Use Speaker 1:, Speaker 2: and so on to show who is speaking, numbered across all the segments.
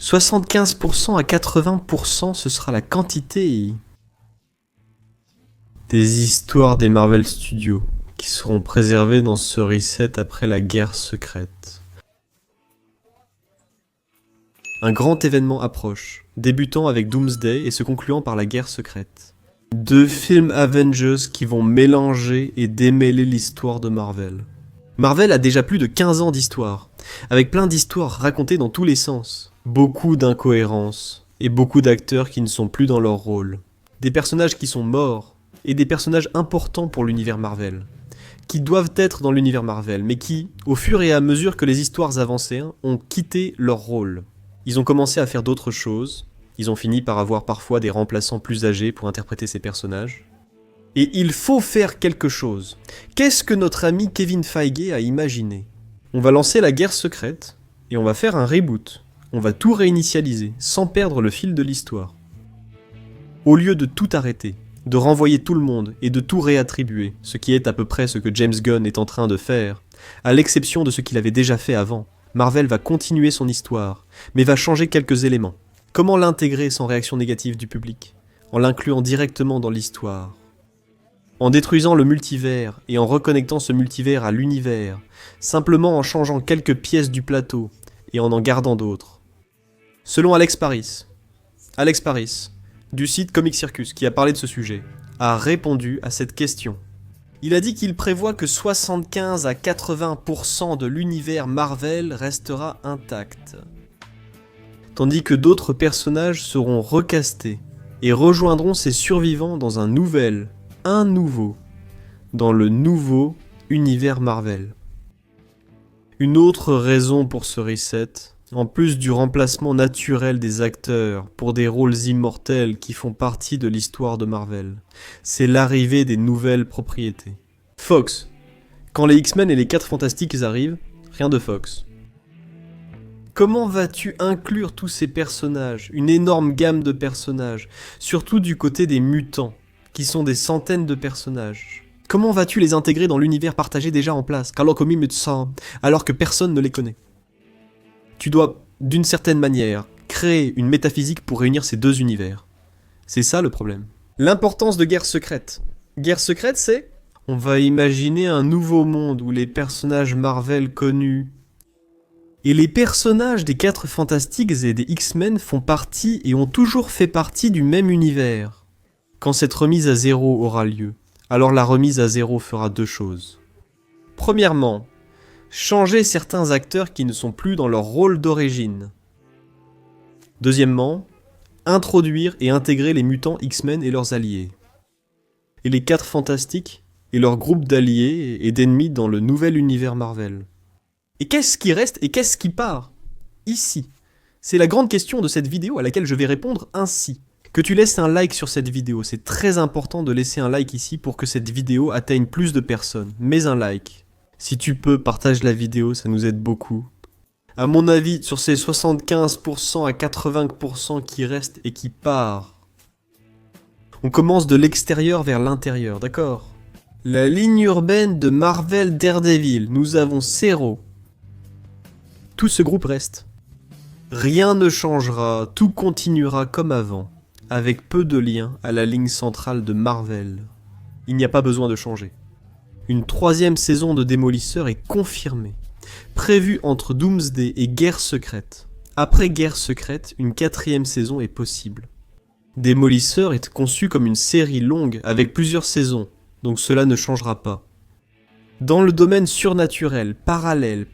Speaker 1: 75% à 80%, ce sera la quantité des histoires des Marvel Studios qui seront préservées dans ce reset après la guerre secrète. Un grand événement approche, débutant avec Doomsday et se concluant par la guerre secrète. 2 films Avengers qui vont mélanger et démêler l'histoire de Marvel. Marvel a déjà plus de 15 ans d'histoire, avec plein d'histoires racontées dans tous les sens. Beaucoup d'incohérences, et beaucoup d'acteurs qui ne sont plus dans leur rôle. Des personnages qui sont morts, et des personnages importants pour l'univers Marvel. Qui doivent être dans l'univers Marvel, mais qui, au fur et à mesure que les histoires avançaient, ont quitté leur rôle. Ils ont commencé à faire d'autres choses, ils ont fini par avoir parfois des remplaçants plus âgés pour interpréter ces personnages. Et il faut faire quelque chose. Qu'est-ce que notre ami Kevin Feige a imaginé? On va lancer la guerre secrète, et on va faire un reboot. On va tout réinitialiser, sans perdre le fil de l'histoire. Au lieu de tout arrêter, de renvoyer tout le monde et de tout réattribuer, ce qui est à peu près ce que James Gunn est en train de faire, à l'exception de ce qu'il avait déjà fait avant, Marvel va continuer son histoire, mais va changer quelques éléments. Comment l'intégrer sans réaction négative du public? En l'incluant directement dans l'histoire. En détruisant le multivers et en reconnectant ce multivers à l'univers, simplement en changeant quelques pièces du plateau et en gardant d'autres. Selon Alex Paris, du site Comic Circus qui a parlé de ce sujet, a répondu à cette question. Il a dit qu'il prévoit que 75 à 80% de l'univers Marvel restera intact. Tandis que d'autres personnages seront recastés et rejoindront ces survivants dans un nouveau, dans le nouveau univers Marvel. Une autre raison pour ce reset, en plus du remplacement naturel des acteurs pour des rôles immortels qui font partie de l'histoire de Marvel, c'est l'arrivée des nouvelles propriétés. Fox. Quand les X-Men et les 4 Fantastiques arrivent, rien de Fox. Comment vas-tu inclure tous ces personnages, une énorme gamme de personnages, surtout du côté des mutants, qui sont des centaines de personnages? Comment vas-tu les intégrer dans l'univers partagé déjà en place, alors que personne ne les connaît? Tu dois, d'une certaine manière, créer une métaphysique pour réunir ces 2 univers. C'est ça le problème. L'importance de Guerre Secrète. Guerre Secrète, c'est... On va imaginer un nouveau monde où les personnages Marvel connus et les personnages des 4 Fantastiques et des X-Men font partie et ont toujours fait partie du même univers. Quand cette remise à zéro aura lieu, alors la remise à zéro fera 2 choses. Premièrement, changer certains acteurs qui ne sont plus dans leur rôle d'origine. Deuxièmement, introduire et intégrer les mutants X-Men et leurs alliés. Et les 4 Fantastiques et leur groupe d'alliés et d'ennemis dans le nouvel univers Marvel. Et qu'est-ce qui reste et qu'est-ce qui part? Ici. C'est la grande question de cette vidéo à laquelle je vais répondre ainsi. Que tu laisses un like sur cette vidéo, c'est très important de laisser un like ici pour que cette vidéo atteigne plus de personnes. Mets un like. Si tu peux, partage la vidéo, ça nous aide beaucoup. À mon avis, sur ces 75% à 80% qui restent et qui partent, on commence de l'extérieur vers l'intérieur, d'accord? La ligne urbaine de Marvel Daredevil, nous avons Zero. Tout ce groupe reste. Rien ne changera, tout continuera comme avant, avec peu de liens à la ligne centrale de Marvel. Il n'y a pas besoin de changer. Une 3e saison de Démolisseur est confirmée, prévue entre Doomsday et Guerre Secrète. Après Guerre Secrète, une 4e saison est possible. Démolisseur est conçu comme une série longue avec plusieurs saisons, donc cela ne changera pas. Dans le domaine surnaturel, parallèle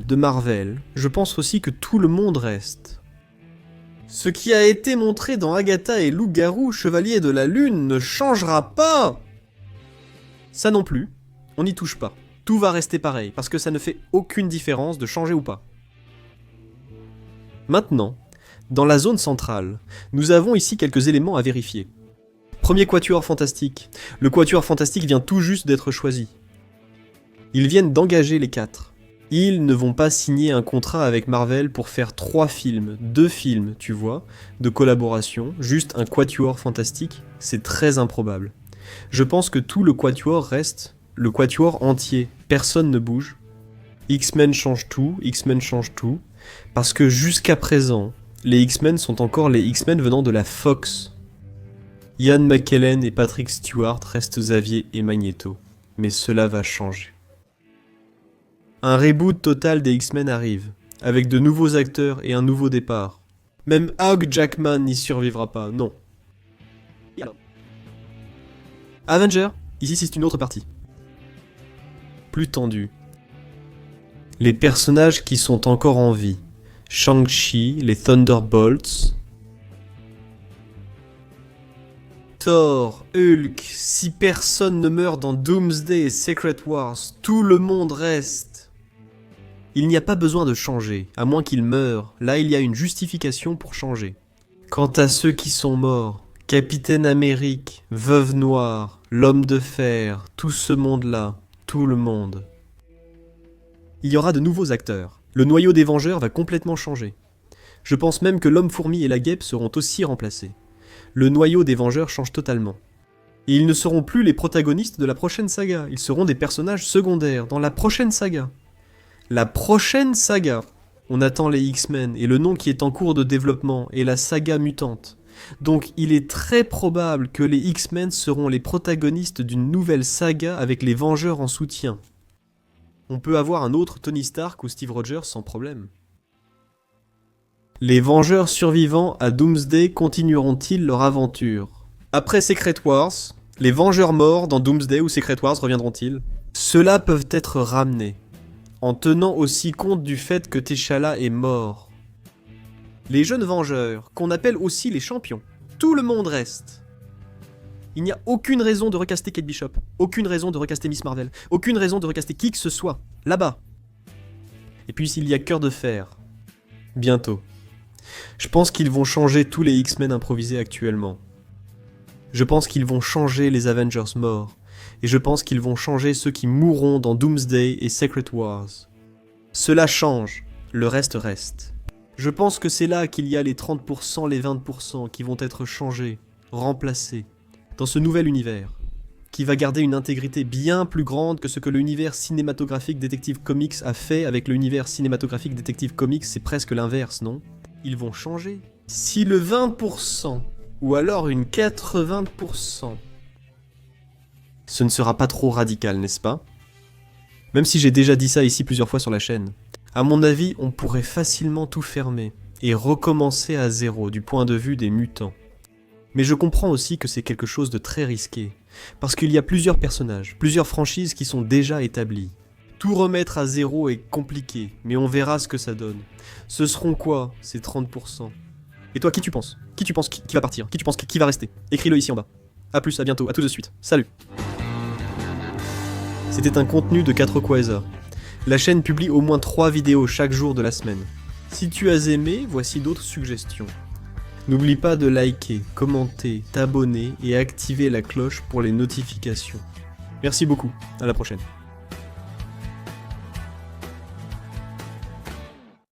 Speaker 1: de Marvel, je pense aussi que tout le monde reste. Ce qui a été montré dans Agatha et Loup-Garou, Chevalier de la Lune, ne changera pas! Ça non plus, on n'y touche pas. Tout va rester pareil, parce que ça ne fait aucune différence de changer ou pas. Maintenant, dans la zone centrale, nous avons ici quelques éléments à vérifier. Premier quatuor fantastique. Le quatuor fantastique vient tout juste d'être choisi. Ils viennent d'engager les 4. Ils ne vont pas signer un contrat avec Marvel pour faire 3 films, 2 films, tu vois, de collaboration, juste un quatuor fantastique, c'est très improbable. Je pense que tout le quatuor reste le quatuor entier, personne ne bouge. X-Men change tout, parce que jusqu'à présent, Les X-Men sont encore les X-Men venant de la Fox. Ian McKellen et Patrick Stewart restent Xavier et Magneto. Mais cela va changer. Un reboot total des X-Men arrive, avec de nouveaux acteurs et un nouveau départ. Même Hugh Jackman n'y survivra pas, non. Avenger, ici c'est une autre partie. Plus tendue. Les personnages qui sont encore en vie. Shang-Chi, les Thunderbolts, Thor, Hulk, si personne ne meurt dans Doomsday et Secret Wars, tout le monde reste. Il n'y a pas besoin de changer, à moins qu'ils meurent, là il y a une justification pour changer. Quant à ceux qui sont morts, Capitaine Amérique, Veuve Noire, l'Homme de Fer, tout ce monde-là, tout le monde. Il y aura de nouveaux acteurs. Le noyau des Vengeurs va complètement changer. Je pense même que l'Homme-Fourmi et la Guêpe seront aussi remplacés. Le noyau des Vengeurs change totalement. Et ils ne seront plus les protagonistes de la prochaine saga, ils seront des personnages secondaires dans la prochaine saga. La prochaine saga. On attend les X-Men et le nom qui est en cours de développement est la saga mutante. Donc il est très probable que les X-Men seront les protagonistes d'une nouvelle saga avec les Vengeurs en soutien. On peut avoir un autre Tony Stark ou Steve Rogers sans problème. Les Vengeurs survivants à Doomsday continueront-ils leur aventure? Après Secret Wars, les Vengeurs morts dans Doomsday ou Secret Wars reviendront-ils? Ceux-là peuvent être ramenés, en tenant aussi compte du fait que T'Challa est mort. Les jeunes Vengeurs, qu'on appelle aussi les champions, tout le monde reste. Il n'y a aucune raison de recaster Kate Bishop, aucune raison de recaster Miss Marvel, aucune raison de recaster qui que ce soit, là-bas. Et puis s'il y a Cœur de Fer, bientôt. Je pense qu'ils vont changer tous les X-Men improvisés actuellement. Je pense qu'ils vont changer les Avengers morts, et je pense qu'ils vont changer ceux qui mourront dans Doomsday et Secret Wars. Cela change, le reste reste. Je pense que c'est là qu'il y a les 30%, les 20% qui vont être changés, remplacés. Dans ce nouvel univers, qui va garder une intégrité bien plus grande que ce que l'univers cinématographique Detective Comics a fait avec l'univers cinématographique Detective Comics, c'est presque l'inverse, non? Ils vont changer. Si le 20%, ou alors une 80%, ce ne sera pas trop radical, n'est-ce pas? Même si j'ai déjà dit ça ici plusieurs fois sur la chaîne. À mon avis, on pourrait facilement tout fermer, et recommencer à zéro du point de vue des mutants. Mais je comprends aussi que c'est quelque chose de très risqué, parce qu'il y a plusieurs personnages, plusieurs franchises qui sont déjà établies. Tout remettre à zéro est compliqué, mais on verra ce que ça donne. Ce seront quoi, ces 30%? Et toi, qui tu penses? Qui tu penses qui va partir? Qui tu penses qui va rester? Écris-le ici en bas. A plus, à bientôt, à tout de suite. Salut! C'était un contenu de 4 Quasar. La chaîne publie au moins 3 vidéos chaque jour de la semaine. Si tu as aimé, voici d'autres suggestions. N'oublie pas de liker, commenter, t'abonner et activer la cloche pour les notifications. Merci beaucoup, à la prochaine.